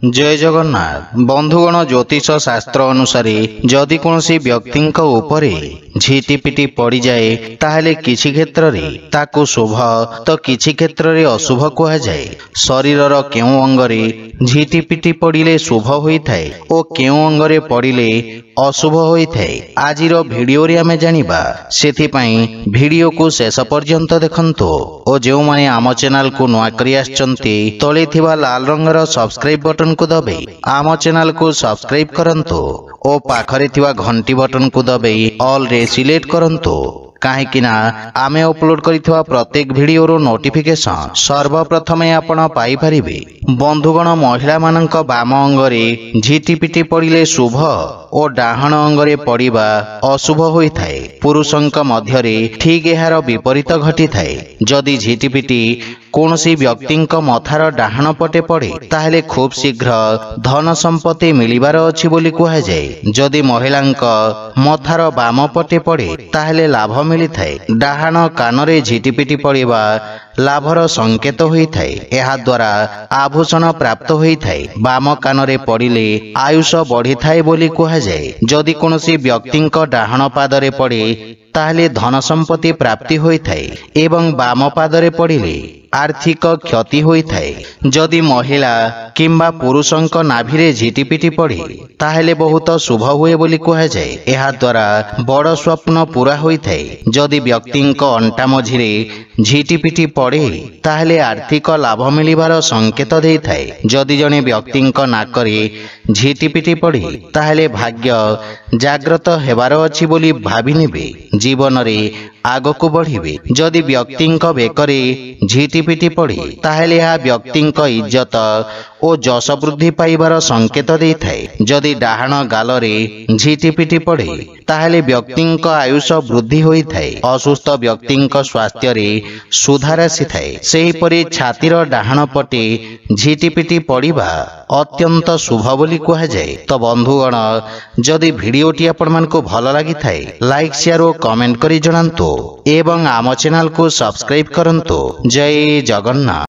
जय जगन्नाथ बंधुगण ज्योतिष शास्त्र अनुसार जदि कौनसी व्यक्ति उपरे झिटिपिटी पड़ जाए ताहले किछि क्षेत्र में ताकू शुभ तो किछि क्षेत्र में अशुभ कह जाए। शरीरर केउ अंगरे झिटिपिटी पड़िले शुभ होइथाए और केउ अंगरे पड़िले अशुभ होइथाए। आजिर भिडियो रे आमे जानिबा, सेथिपाई भिडियो को शेष पर्यंत देखंतु और जो माने आम चैनल को नुआ करी आछंती तळे थिबा लाल रंगर सब्सक्राइब बटन को दबे आम चैनल को सब्सक्राइब करंतु और पाखरे थिबा घंटी बटन को दबे ऑल रे सिलेक्ट करंतु कहीं आमे अपलोड करिथवा प्रत्येक भिडियो रो नोटिफिकेशन सर्वप्रथमे आपण पाई परिबे। बंधुगण महिला मानक बाम अंगरे झिटिपिटी पड़िले शुभ और डाहण अंगरे पड़िबा अशुभ होइथाए। पुरुषंक मध्यरे ठीक एहार विपरीत घटी थाए। जदि झिटिपिटी कौनसी व्यक्तिंक मथार डाहण पटे पड़े ताहले खूब शीघ्र धन संपत्ति मिलिबार अछि बोली कहा जाए। जदि महिलांक मथार बाम पटे पड़े ताहले लाभ मिलिथाए। डाहण कानरे झिटिपिटी पड़िबा लाभर संकेत होइथाए। एहा द्वारा आभूषण प्राप्त होइथाए। बाम कानरे पड़िले आयुष बढ़िथाए बोली कहा जाए। जदि कौनसी व्यक्तिंक डाहण पादरे पड़े ताहले धन संपत्ति प्राप्ति होइथाए एवं बाम पादरे पड़िले आर्थिक क्षति होइथाए। जदि महिला किंबा पुरुषंक नाभिरे झिटिपिटी पड़े ताहले बहुत शुभ हुए बोली कहा जाए। एहा द्वारा बड़ स्वप्न पूरा होइथाए। जदि व्यक्तिंक अंटा मझिरे झिटिपिटी पड़े ताहले आर्थिक लाभ मिलिबार संकेत देइथाए। जदि जने व्यक्तिंक नाकरे झिटिपिटी पड़े ताहले भाग्य जाग्रत हेबार अछि बोली भाबी नेबे। जीवन रे आगको बढ़िबे। जदि व्यक्तिंक बेकरे झिटिपिटी पड़े ताहले यह व्यक्तिंक इज्जत और जश वृद्धि पाइबार संकेत देइथाए। जदि डाहण गालरे झिटिपिटी पड़े ताहले व्यक्तिंक आयुष वृद्धि होइथाए। असुस्थ व्यक्तिंक स्वास्थ्य रे सुधार आसीथाए। सेहिपरि छातीर डाहण पटे झिटिपिटी पड़िबा अत्यंत शुभ बोली कहा जाए। तो बंधुगण जदि भिडियोटी आपण मानकु भल लागि थाए लाइक शेयर और कमेंट करी जणांतु एवं आम चैनल को सब्सक्राइब करंतु। जय जगन्नाथ।